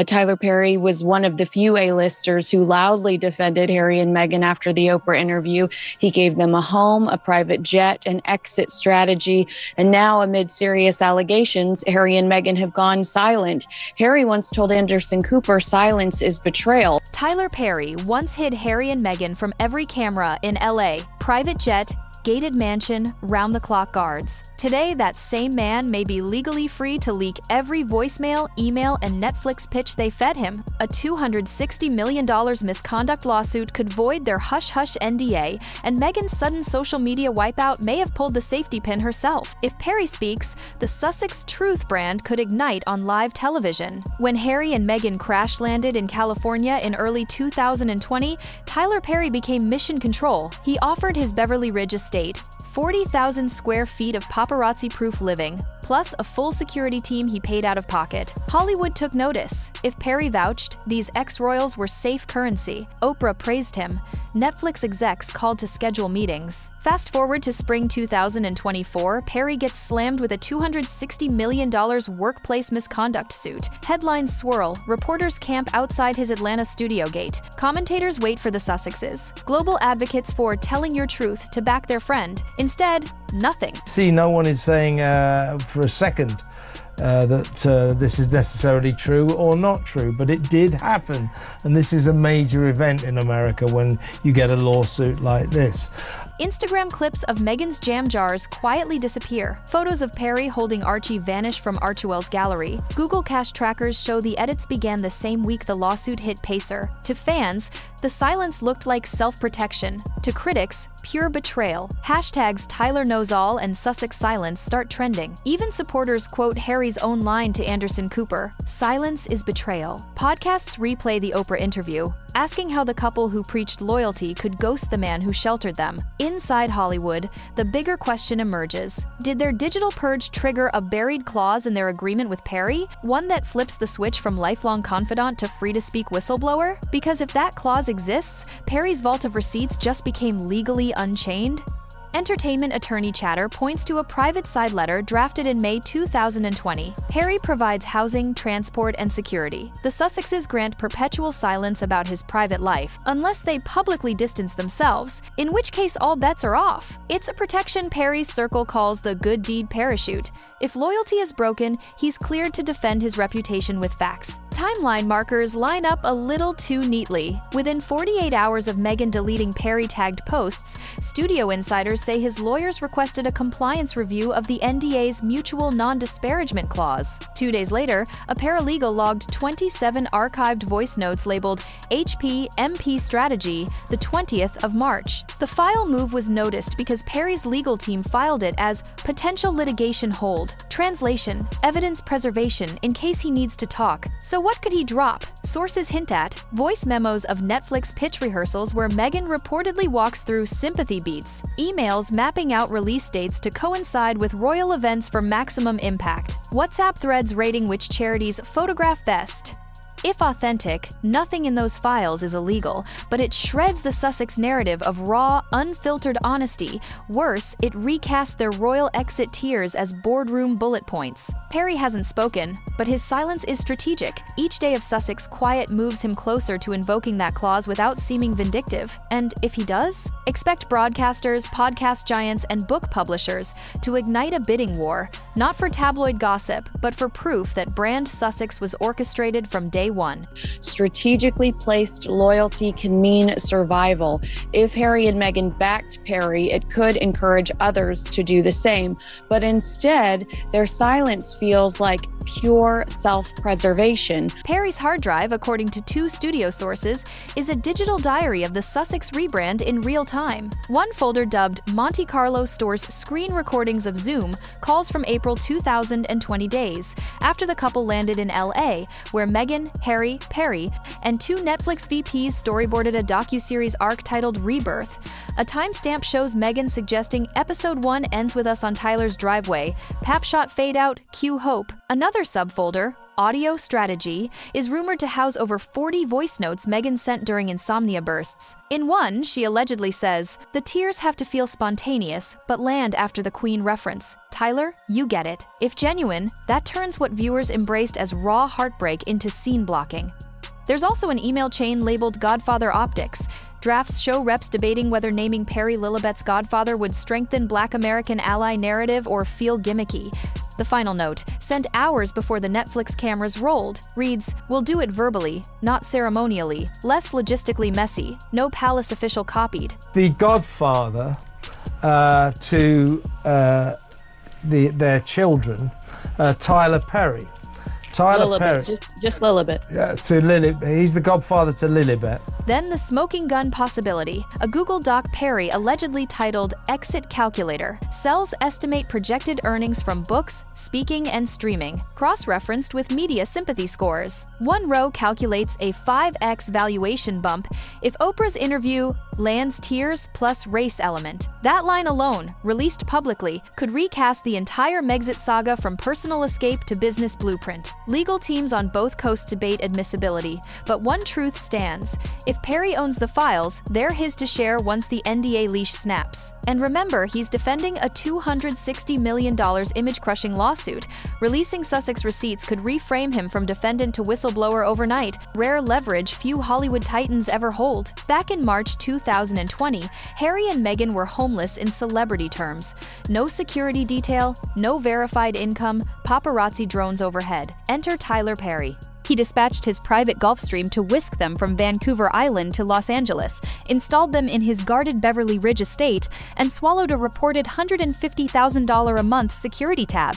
Tyler Perry was one of the few A-listers who loudly defended Harry and Meghan after the Oprah interview. He gave them a home, a private jet, an exit strategy. And now, amid serious allegations, Harry and Meghan have gone silent. Harry once told Anderson Cooper silence is betrayal. Tyler Perry once hid Harry and Meghan from every camera in LA. Private jet, gated mansion, round-the-clock guards. Today, that same man may be legally free to leak every voicemail, email, and Netflix pitch they fed him. A $260 million misconduct lawsuit could void their hush-hush NDA, and Meghan's sudden social media wipeout may have pulled the safety pin herself. If Perry speaks, the Sussex Truth brand could ignite on live television. When Harry and Meghan crash-landed in California in early 2020, Tyler Perry became mission control. He offered his Beverly Ridge estate 40,000 square feet of paparazzi-proof living, plus a full security team he paid out of pocket. Hollywood took notice. If Perry vouched, these ex-royals were safe currency. Oprah praised him. Netflix execs called to schedule meetings. Fast forward to spring 2024, Perry gets slammed with a $260 million workplace misconduct suit. Headlines swirl, reporters camp outside his Atlanta studio gate. Commentators wait for the Sussexes. Global advocates for telling your truth to back their friend. Instead, nothing. See, no one is saying for a second that this is necessarily true or not true, but it did happen. And this is a major event in America when you get a lawsuit like this. Instagram clips of Meghan's jam jars quietly disappear. Photos of Perry holding Archie vanish from Archewell's gallery. Google Cache trackers show the edits began the same week the lawsuit hit Pacer. To fans, the silence looked like self-protection. To critics, pure betrayal. Hashtags Tyler Knows All and Sussex Silence start trending. Even supporters quote Harry's own line to Anderson Cooper, "Silence is betrayal." Podcasts replay the Oprah interview, asking how the couple who preached loyalty could ghost the man who sheltered them. Inside Hollywood, the bigger question emerges. Did their digital purge trigger a buried clause in their agreement with Perry? One that flips the switch from lifelong confidant to free-to-speak whistleblower? Because if that clause exists, Perry's vault of receipts just became legally unchained? Entertainment attorney chatter points to a private side letter drafted in May 2020. Harry provides housing, transport, and security. The Sussexes grant perpetual silence about his private life, unless they publicly distance themselves, in which case all bets are off. It's a protection Perry's circle calls the good deed parachute. If loyalty is broken, he's cleared to defend his reputation with facts. Timeline markers line up a little too neatly. Within 48 hours of Meghan deleting Perry-tagged posts, studio insiders say his lawyers requested a compliance review of the NDA's mutual non-disparagement clause. 2 days later, a paralegal logged 27 archived voice notes labeled HP MP Strategy, the 20th of March. The file move was noticed because Perry's legal team filed it as potential litigation hold. Translation: evidence preservation in case he needs to talk. So what could he drop? Sources hint at voice memos of Netflix pitch rehearsals where Meghan reportedly walks through sympathy beats, emails mapping out release dates to coincide with royal events for maximum impact, WhatsApp threads rating which charities photograph best. If authentic, nothing in those files is illegal, but it shreds the Sussex narrative of raw, unfiltered honesty. Worse, it recasts their royal exit tears as boardroom bullet points. Perry hasn't spoken, but his silence is strategic. Each day of Sussex quiet moves him closer to invoking that clause without seeming vindictive. And if he does, expect broadcasters, podcast giants, and book publishers to ignite a bidding war, not for tabloid gossip, but for proof that brand Sussex was orchestrated from day one. Strategically placed loyalty can mean survival. If Harry and Meghan backed Perry, it could encourage others to do the same. But instead, their silence feels like pure self-preservation. Perry's hard drive, according to 2 studio sources, is a digital diary of the Sussex rebrand in real time. One folder dubbed Monte Carlo stores screen recordings of Zoom calls from April 2020 days, after the couple landed in LA, where Meghan, Harry, Perry, and 2 Netflix VPs storyboarded a docuseries arc titled Rebirth. A timestamp shows Meghan suggesting Episode 1 ends with us on Tyler's driveway. Pap shot fade out, cue hope. Another subfolder, Audio Strategy, is rumored to house over 40 voice notes Meghan sent during insomnia bursts. In one, she allegedly says, "The tears have to feel spontaneous, but land after the Queen reference. Tyler, you get it." If genuine, that turns what viewers embraced as raw heartbreak into scene blocking. There's also an email chain labeled Godfather Optics. Drafts show reps debating whether naming Perry Lilibet's godfather would strengthen Black American ally narrative or feel gimmicky. The final note, sent hours before the Netflix cameras rolled, reads, "We'll do it verbally, not ceremonially, less logistically messy, no palace official copied." The godfather to their children, Tyler Perry. Lilibet, Perry. Just Lilibet. To Lilibet. He's the godfather to Lilibet. Then the smoking gun possibility. A Google Doc Perry allegedly titled Exit Calculator. Cells estimate projected earnings from books, speaking, and streaming, cross-referenced with media sympathy scores. One row calculates a 5x valuation bump if Oprah's interview lands tears plus race element. That line alone, released publicly, could recast the entire Megxit saga from personal escape to business blueprint. Legal teams on both coasts debate admissibility, but one truth stands. If Perry owns the files, they're his to share once the NDA leash snaps. And remember, he's defending a $260 million image-crushing lawsuit. Releasing Sussex receipts could reframe him from defendant to whistleblower overnight, rare leverage few Hollywood titans ever hold. Back in March 2020, Harry and Meghan were homeless in celebrity terms. No security detail, no verified income, paparazzi drones overhead. Enter Tyler Perry. He dispatched his private Gulfstream to whisk them from Vancouver Island to Los Angeles, installed them in his guarded Beverly Ridge estate, and swallowed a reported $150,000 a month security tab.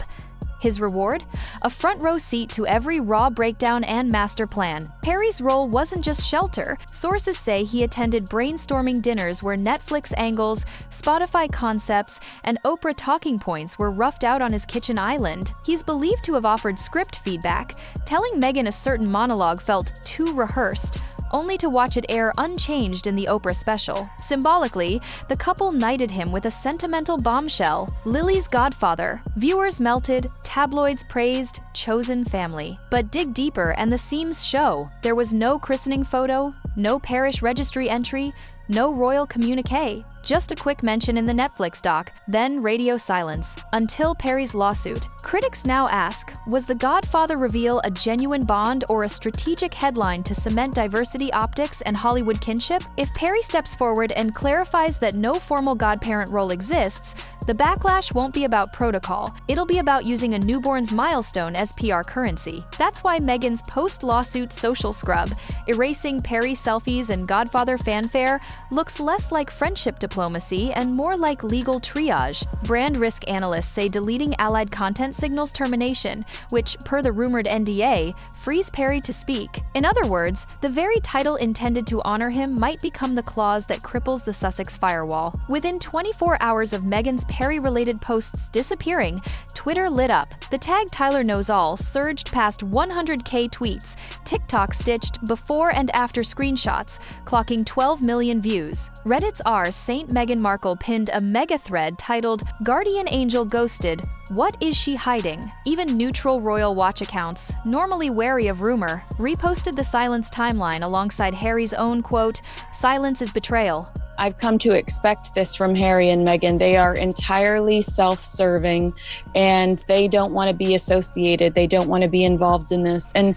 His reward? A front-row seat to every raw breakdown and master plan. Perry's role wasn't just shelter. Sources say he attended brainstorming dinners where Netflix angles, Spotify concepts, and Oprah talking points were roughed out on his kitchen island. He's believed to have offered script feedback, telling Meghan a certain monologue felt too rehearsed, only to watch it air unchanged in the Oprah special. Symbolically, the couple knighted him with a sentimental bombshell, Lily's godfather. Viewers melted, tabloids praised, chosen family. But dig deeper and the seams show. There was no christening photo, no parish registry entry, no royal communique. Just a quick mention in the Netflix doc, then radio silence, until Perry's lawsuit. Critics now ask, was the Godfather reveal a genuine bond or a strategic headline to cement diversity optics and Hollywood kinship? If Perry steps forward and clarifies that no formal godparent role exists, the backlash won't be about protocol. It'll be about using a newborn's milestone as PR currency. That's why Meghan's post-lawsuit social scrub, erasing Perry selfies and Godfather fanfare, looks less like friendship diplomacy and more like legal triage. Brand risk analysts say deleting allied content signals termination, which, per the rumored NDA, frees Perry to speak. In other words, the very title intended to honor him might become the clause that cripples the Sussex firewall. Within 24 hours of Meghan's Perry-related posts disappearing, Twitter lit up. The tag Tyler Knows All surged past 100K tweets, TikTok stitched before and after screenshots, clocking 12 million views. Reddit's Saint Meghan Markle pinned a mega thread titled "Guardian Angel Ghosted. What is she hiding?" Even neutral Royal Watch accounts, normally wary of rumor, reposted the silence timeline alongside Harry's own quote, "Silence is betrayal." I've come to expect this from Harry and Meghan. They are entirely self-serving and they don't want to be associated. They don't want to be involved in this. And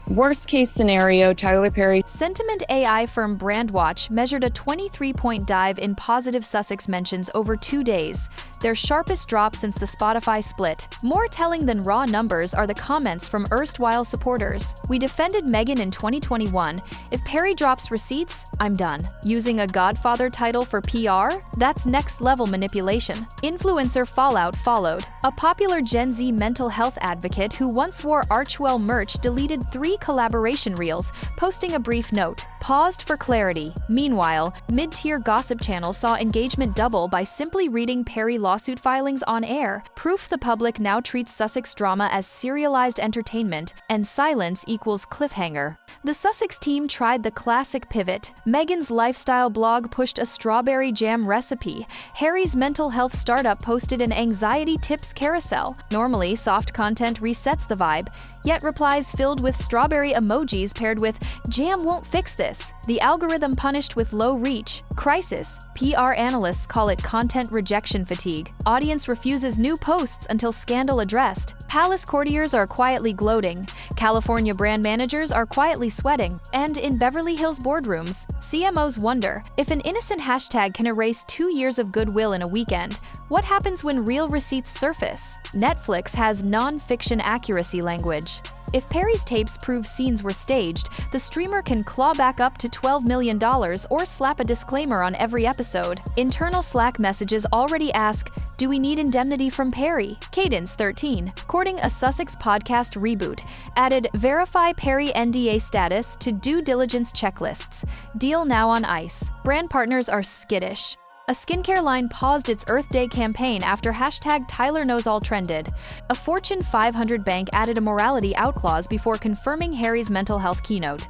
worst case scenario, Tyler Perry. Sentiment AI firm Brandwatch measured a 23-point dive in positive Sussex mentions over 2 days, their sharpest drop since the Spotify split. More telling than raw numbers are the comments from erstwhile supporters. "We defended Meghan in 2021. If Perry drops receipts, I'm done. Using a Godfather title for PR? That's next-level manipulation." Influencer fallout followed. A popular Gen Z mental health advocate who once wore Archwell merch deleted 3 collaboration reels, posting a brief note, "Paused for clarity." Meanwhile, mid-tier gossip channels saw engagement double by simply reading Perry lawsuit filings on air, proof the public now treats Sussex drama as serialized entertainment, and silence equals cliffhanger. The Sussex team tried the classic pivot. Meghan's lifestyle blog pushed a strawberry jam recipe. Harry's mental health startup posted an anxiety tips carousel. Normally, soft content resets the vibe. yet replies filled with strawberry emojis paired with "Jam won't fix this." The algorithm punished with low reach. Crisis. PR analysts call it content rejection fatigue. Audience refuses new posts until scandal addressed. Palace courtiers are quietly gloating. California brand managers are quietly sweating. And in Beverly Hills boardrooms, CMOs wonder if an innocent hashtag can erase 2 years of goodwill in a weekend. What happens when real receipts surface? Netflix has non-fiction accuracy language. If Perry's tapes prove scenes were staged, the streamer can claw back up to $12 million or slap a disclaimer on every episode. Internal Slack messages already ask, "Do we need indemnity from Perry?" Cadence 13, courting a Sussex podcast reboot, added verify Perry NDA status to due diligence checklists. Deal now on ice. Brand partners are skittish. A skincare line paused its Earth Day campaign after hashtag Tyler Knows All trended. A Fortune 500 bank added a morality out clause before confirming Harry's mental health keynote.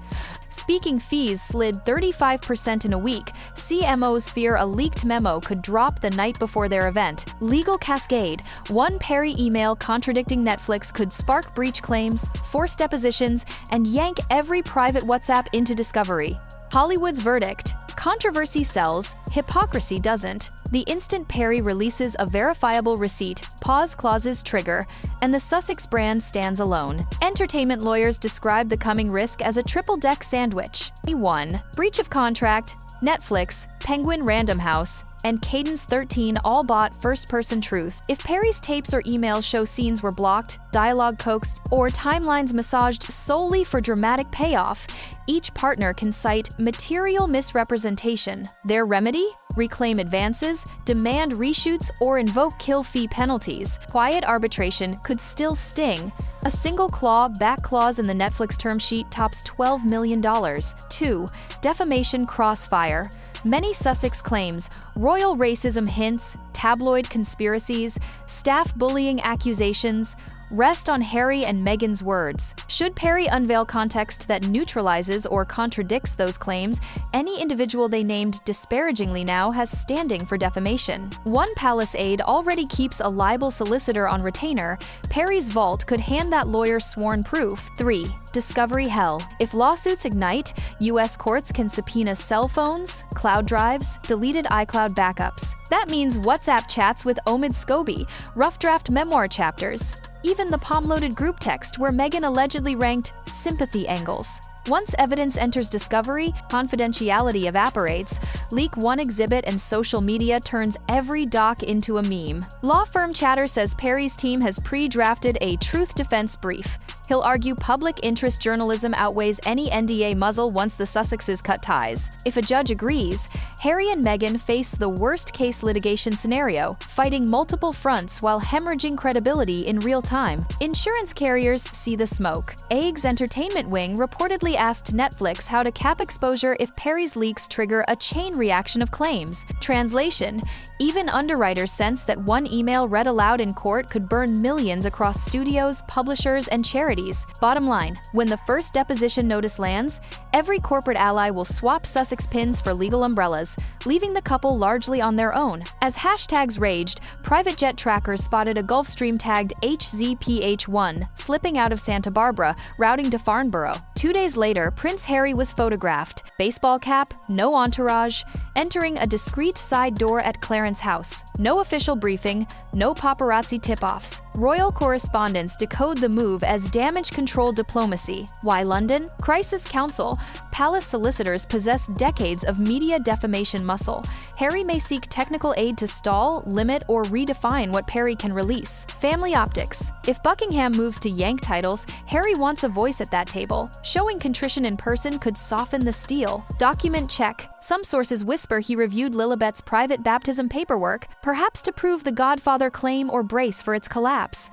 Speaking fees slid 35% in a week. CMOs fear a leaked memo could drop the night before their event. Legal cascade. One Perry email contradicting Netflix could spark breach claims, force depositions, and yank every private WhatsApp into discovery. Hollywood's verdict. Controversy sells, hypocrisy doesn't. The instant Perry releases a verifiable receipt, pause clauses trigger, and the Sussex brand stands alone. Entertainment lawyers describe the coming risk as a triple-deck sandwich. 1. Breach of contract, Netflix, Penguin Random House, and Cadence 13 all bought first-person truth. If Perry's tapes or emails show scenes were blocked, dialogue coaxed, or timelines massaged solely for dramatic payoff, each partner can cite material misrepresentation. Their remedy? Reclaim advances, demand reshoots, or invoke kill fee penalties. Quiet arbitration could still sting. A single back clause in the Netflix term sheet tops $12 million. 2. Defamation crossfire. Many Sussex claims, royal racism hints, tabloid conspiracies, staff bullying accusations, rest on Harry and Meghan's words. Should Perry unveil context that neutralizes or contradicts those claims, any individual they named disparagingly now has standing for defamation. One palace aide already keeps a libel solicitor on retainer. Perry's vault could hand that lawyer sworn proof. 3. Discovery hell. If lawsuits ignite, U.S. courts can subpoena cell phones, cloud drives, deleted iCloud backups. That means WhatsApp chats with Omid Scobie, rough draft memoir chapters, even the palm-loaded group text where Meghan allegedly ranked sympathy angles. Once evidence enters discovery, confidentiality evaporates. Leak one exhibit and social media turns every doc into a meme. Law firm chatter says Perry's team has pre-drafted a truth defense brief. He'll argue public interest journalism outweighs any NDA muzzle once the Sussexes cut ties. If a judge agrees, Harry and Meghan face the worst-case litigation scenario, fighting multiple fronts while hemorrhaging credibility in real time. Insurance carriers see the smoke. Aig's entertainment wing reportedly asked Netflix how to cap exposure if Perry's leaks trigger a chain reaction of claims. Translation: even underwriters sense that one email read aloud in court could burn millions across studios, publishers, and charities. Bottom line, when the first deposition notice lands, every corporate ally will swap Sussex pins for legal umbrellas, leaving the couple largely on their own. As hashtags raged, private jet trackers spotted a Gulfstream tagged HZPH1 slipping out of Santa Barbara, routing to Farnborough. 2 days later, Prince Harry was photographed, baseball cap, no entourage, entering a discreet side door at Clarence House. No official briefing, no paparazzi tip-offs. Royal correspondents decode the move as damage control diplomacy. Why London? Crisis Counsel. Palace solicitors possess decades of media defamation muscle. Harry may seek technical aid to stall, limit, or redefine what Perry can release. Family optics. If Buckingham moves to yank titles, Harry wants a voice at that table. Showing contrition in person could soften the steel. Document check. Some sources whisper he reviewed Lilibet's private baptism paperwork, perhaps to prove the Godfather claim or brace for its collapse.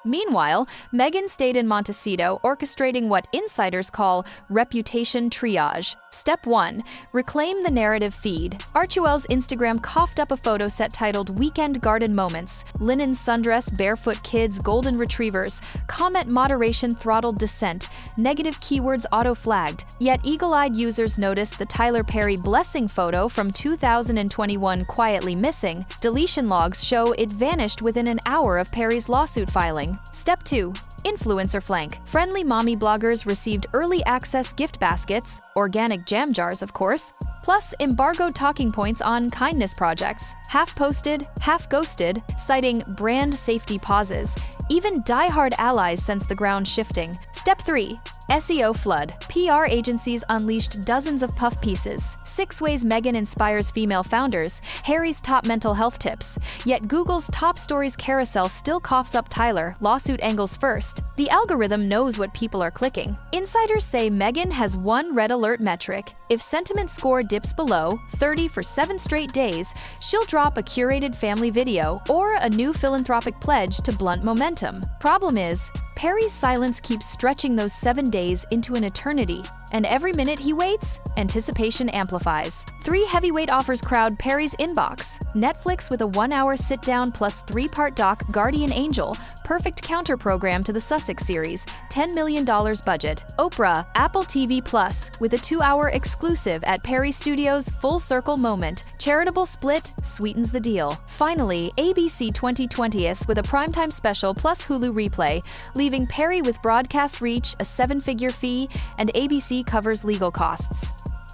Meanwhile, Meghan stayed in Montecito, orchestrating what insiders call reputation triage. Step 1. Reclaim the narrative feed. Archewell's Instagram coughed up a photo set titled Weekend Garden Moments. Linen sundress, barefoot kids, golden retrievers. Comment moderation throttled dissent. Negative keywords auto-flagged. Yet eagle-eyed users noticed the Tyler Perry blessing photo from 2021 quietly missing. Deletion logs show it vanished within an hour of Perry's lawsuit filing. Step 2. influencer flank. Friendly mommy bloggers received early access gift baskets, organic jam jars of course, plus embargoed talking points on kindness projects. Half posted, half ghosted, citing brand safety pauses. Even die-hard allies sense the ground shifting. Step 3. SEO flood. PR agencies unleashed dozens of puff pieces. 6 ways Meghan inspires female founders. Harry's top mental health tips. Yet Google's top stories carousel still coughs up Tyler. Lawsuit angles first. The algorithm knows what people are clicking. Insiders say Meghan has one red alert metric. If sentiment score dips below 30 for 7 straight days, she'll drop a curated family video or a new philanthropic pledge to blunt momentum. Problem is, Perry's silence keeps stretching those 7 days into an eternity, and every minute he waits, anticipation amplifies. 3 heavyweight offers crowd Perry's inbox. Netflix with a 1-hour sit-down plus 3-part doc Guardian Angel, perfect counter program to the Sussex series, $10 million budget. Oprah, Apple TV Plus, with a 2-hour exclusive at Perry Studios' Full Circle Moment. Charitable split sweetens the deal. Finally, ABC 2020s with a primetime special plus Hulu replay, leaving Perry with broadcast reach, a 7-figure fee, and ABC covers legal costs.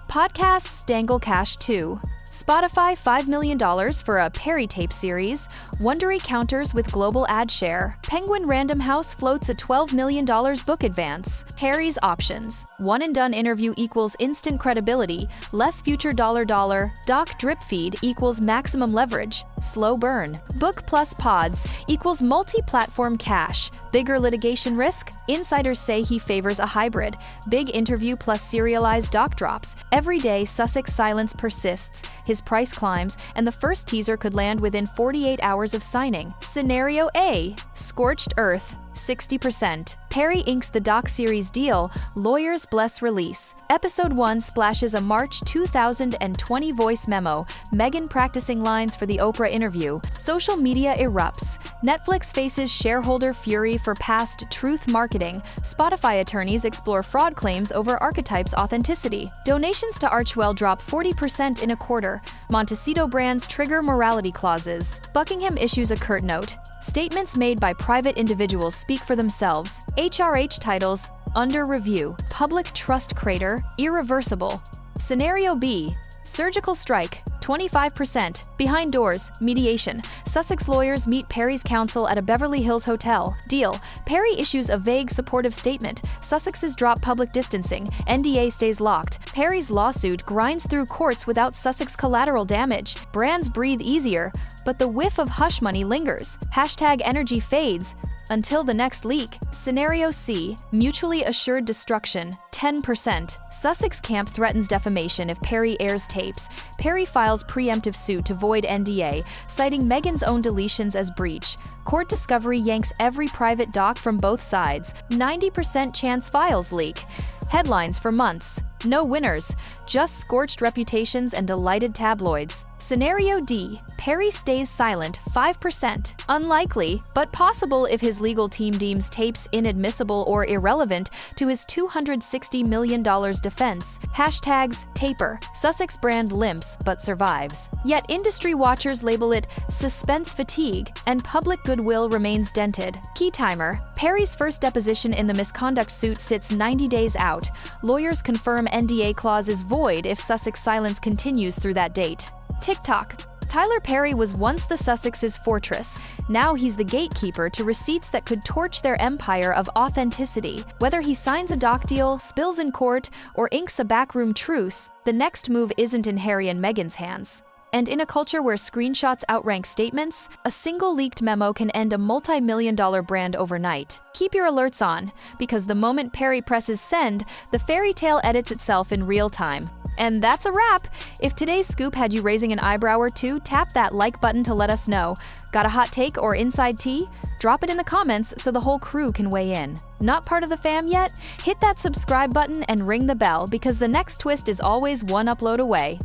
Podcasts dangle cash too. Spotify $5 million for a Perry tape series. Wondery counters with global ad share. Penguin Random House floats a $12 million book advance. Harry's options. One-and-done interview equals instant credibility. Less future $. Doc drip feed equals maximum leverage. Slow burn. Book plus pods equals multi-platform cash. Bigger litigation risk? Insiders say he favors a hybrid. Big interview plus serialized doc drops. Every day, Sussex silence persists. His price climbs, and the first teaser could land within 48 hours of signing. Scenario A. Scorched Earth. 60%. Perry inks the doc-series deal, lawyers bless release. Episode 1 splashes a March 2020 voice memo, Meghan practicing lines for the Oprah interview. Social media erupts. Netflix faces shareholder fury for past truth marketing. Spotify attorneys explore fraud claims over archetypes' authenticity. Donations to Archewell drop 40% in a quarter. Montecito brands trigger morality clauses. Buckingham issues a curt note. Statements made by private individuals speak for themselves. HRH titles, under review. Public trust crater, irreversible. Scenario B. Surgical strike, 25%. Behind doors, mediation. Sussex lawyers meet Perry's counsel at a Beverly Hills hotel. Deal. Perry issues a vague supportive statement. Sussexes drop public distancing. NDA stays locked. Perry's lawsuit grinds through courts without Sussex collateral damage. Brands breathe easier, but the whiff of hush money lingers. Hashtag energy fades until the next leak. Scenario C. Mutually assured destruction, 10%. Sussex camp threatens defamation if Perry airs tapes. Perry files preemptive suit to void NDA, citing Meghan's own deletions as breach. Court discovery yanks every private doc from both sides. 90% chance files leak. Headlines for months. No winners, just scorched reputations and delighted tabloids. Scenario D. Perry stays silent, 5%. Unlikely, but possible if his legal team deems tapes inadmissible or irrelevant to his $260 million defense. Hashtags taper. Sussex brand limps but survives. Yet industry watchers label it suspense fatigue, and public goodwill remains dented. Key timer. Perry's first deposition in the misconduct suit sits 90 days out. Lawyers confirm NDA clause is void if Sussex silence continues through that date. TikTok. Tyler Perry was once the Sussexes' fortress. Now he's the gatekeeper to receipts that could torch their empire of authenticity. Whether he signs a doc deal, spills in court, or inks a backroom truce, the next move isn't in Harry and Meghan's hands. And in a culture where screenshots outrank statements, a single leaked memo can end a multi-million-dollar brand overnight. Keep your alerts on, because the moment Perry presses send, the fairy tale edits itself in real time. And that's a wrap! If today's scoop had you raising an eyebrow or two, tap that like button to let us know. Got a hot take or inside tea? Drop it in the comments so the whole crew can weigh in. Not part of the fam yet? Hit that subscribe button and ring the bell because the next twist is always one upload away.